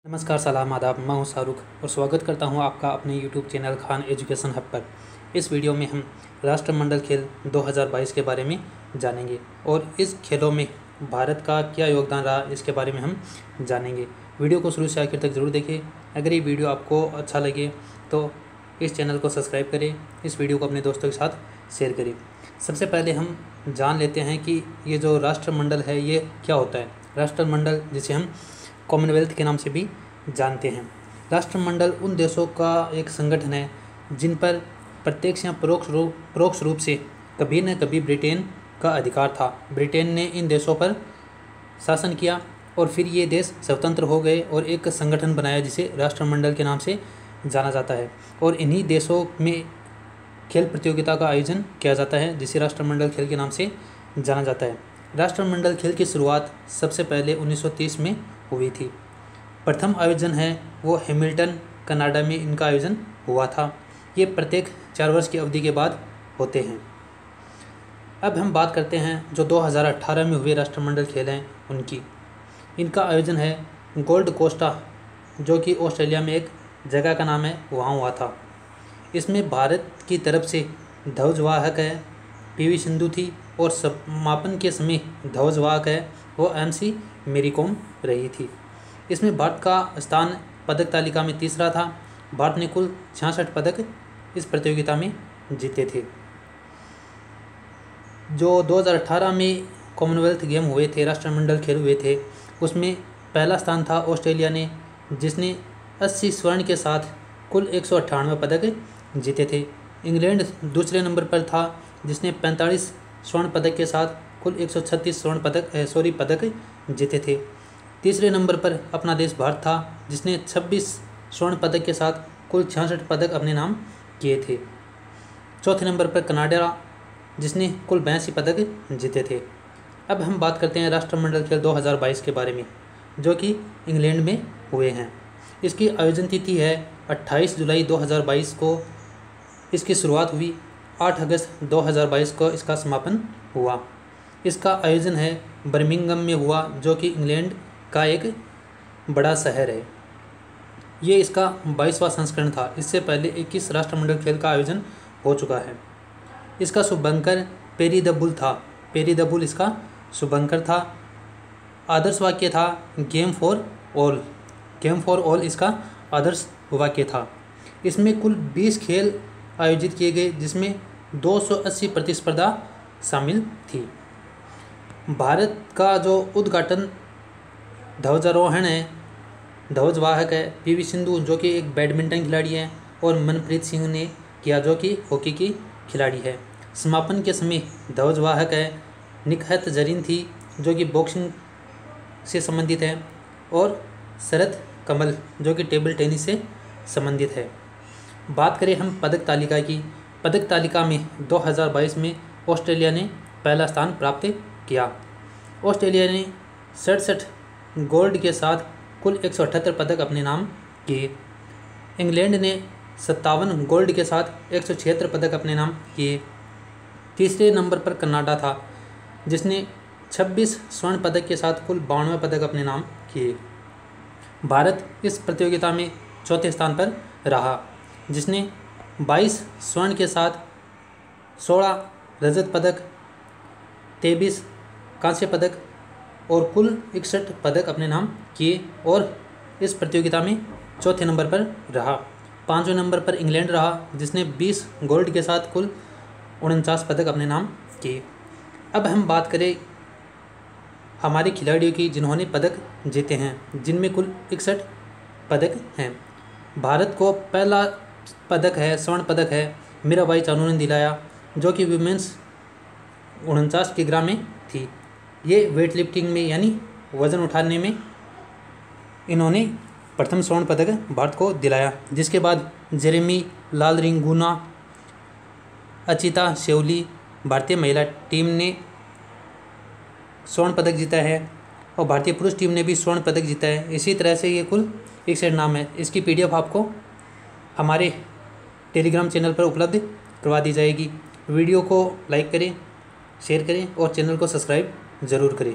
नमस्कार, सलाम, आदाब। मैं हूं शाहरुख और स्वागत करता हूं आपका अपने YouTube channel Khan education hub पर। इस वीडियो में हम राष्ट्रमंडल खेल 2022 के बारे में जानेंगे और इस खेलों में भारत का क्या योगदान रहा इसके बारे में हम जानेंगे। वीडियो को शुरू से आखिर तक ज़रूर देखें। अगर ये वीडियो आपको अच्छा लगे तो इस चैनल को सब्सक्राइब करें, इस वीडियो को अपने दोस्तों के साथ शेयर करें। सबसे पहले हम जान लेते हैं कि ये जो राष्ट्रमंडल है ये क्या होता है। राष्ट्रमंडल, जिसे हम कॉमनवेल्थ के नाम से भी जानते हैं। राष्ट्रमंडल उन देशों का एक संगठन है जिन पर प्रत्यक्ष या परोक्ष रूप से कभी न कभी ब्रिटेन का अधिकार था। ब्रिटेन ने इन देशों पर शासन किया और फिर ये देश स्वतंत्र हो गए और एक संगठन बनाया जिसे राष्ट्रमंडल के नाम से जाना जाता है। और इन्हीं देशों में खेल प्रतियोगिता का आयोजन किया जाता है जिसे राष्ट्रमंडल खेल के नाम से जाना जाता है। राष्ट्रमंडल खेल की शुरुआत सबसे पहले 1930 में हुई थी। प्रथम आयोजन है वो हैमिल्टन, कनाडा में इनका आयोजन हुआ था। ये प्रत्येक 4 वर्ष की अवधि के बाद होते हैं। अब हम बात करते हैं जो 2018 में हुए राष्ट्रमंडल खेल हैं उनकी। इनका आयोजन है गोल्ड कोस्टा, जो कि ऑस्ट्रेलिया में एक जगह का नाम है, वहाँ हुआ था। इसमें भारत की तरफ से ध्वजवाहक है पीवी सिंधु थी और समापन के समय ध्वजवाहक है वो MC मेरी कॉम रही थी। इसमें भारत का स्थान पदक तालिका में तीसरा था। भारत ने कुल 66 पदक इस प्रतियोगिता में जीते थे। जो 2018 में कॉमनवेल्थ गेम हुए थे, राष्ट्रमंडल खेल हुए थे, उसमें पहला स्थान था ऑस्ट्रेलिया ने, जिसने 80 स्वर्ण के साथ कुल 198 पदक जीते थे। इंग्लैंड दूसरे नंबर पर था जिसने 45 स्वर्ण पदक के साथ कुल 136 पदक जीते थे। तीसरे नंबर पर अपना देश भारत था जिसने 26 स्वर्ण पदक के साथ कुल 66 पदक अपने नाम किए थे। चौथे नंबर पर कनाडा, जिसने कुल 82 पदक जीते थे। अब हम बात करते हैं राष्ट्रमंडल खेल 2022 के बारे में, जो कि इंग्लैंड में हुए हैं। इसकी आयोजन तिथि है 28 जुलाई 2022 को इसकी शुरुआत हुई। 8 अगस्त 2022 को इसका समापन हुआ। इसका आयोजन है बर्मिंघम में हुआ, जो कि इंग्लैंड का एक बड़ा शहर है। ये इसका 22वां संस्करण था। इससे पहले 21 राष्ट्रमंडल खेल का आयोजन हो चुका है। इसका शुभंकर पेरी द बुल था। पेरी द बुल इसका शुभंकर था। आदर्श वाक्य था game for all. Game for all इसका आदर्श वाक्य था। इसमें कुल 20 खेल आयोजित किए गए, जिसमें 280 प्रतिस्पर्धा शामिल थी। भारत का जो उद्घाटन ध्वजारोहण है, ध्वजवाहक है पीवी सिंधु, जो कि एक बैडमिंटन खिलाड़ी है, और मनप्रीत सिंह ने किया, जो कि हॉकी की खिलाड़ी है। समापन के समय ध्वजवाहक है निकहत जरीन थी, जो कि बॉक्सिंग से संबंधित है, और शरत कमल, जो कि टेबल टेनिस से संबंधित है। बात करें हम पदक तालिका की। पदक तालिका में 2022 में ऑस्ट्रेलिया ने पहला स्थान प्राप्त किया। ऑस्ट्रेलिया ने 67 गोल्ड के साथ कुल 178 पदक अपने नाम किए। इंग्लैंड ने 57 गोल्ड के साथ 176 पदक अपने नाम किए। तीसरे नंबर पर कनाडा था, जिसने 26 स्वर्ण पदक के साथ कुल 92 पदक अपने नाम किए। भारत इस प्रतियोगिता में चौथे स्थान पर रहा, जिसने 22 स्वर्ण के साथ 16 रजत पदक, 23 कांस्य पदक और कुल 61 पदक अपने नाम किए और इस प्रतियोगिता में चौथे नंबर पर रहा। पाँचवें नंबर पर इंग्लैंड रहा, जिसने 20 गोल्ड के साथ कुल 49 पदक अपने नाम किए। अब हम बात करें हमारे खिलाड़ियों की जिन्होंने पदक जीते हैं, जिनमें कुल 61 पदक हैं। भारत को पहला पदक है, स्वर्ण पदक है, मीराबाई चानू ने दिलाया, जो कि वुमेंस 49 किग्रा में थी। ये वेट लिफ्टिंग में यानी वज़न उठाने में इन्होंने प्रथम स्वर्ण पदक भारत को दिलाया। जिसके बाद जेरेमी लालरिंगुना, अचिता शेवली, भारतीय महिला टीम ने स्वर्ण पदक जीता है और भारतीय पुरुष टीम ने भी स्वर्ण पदक जीता है। इसी तरह से ये कुल 61 नाम है। इसकी PDF आपको हमारे टेलीग्राम चैनल पर उपलब्ध करवा दी जाएगी। वीडियो को लाइक करें, शेयर करें और चैनल को सब्सक्राइब ज़रूर करें।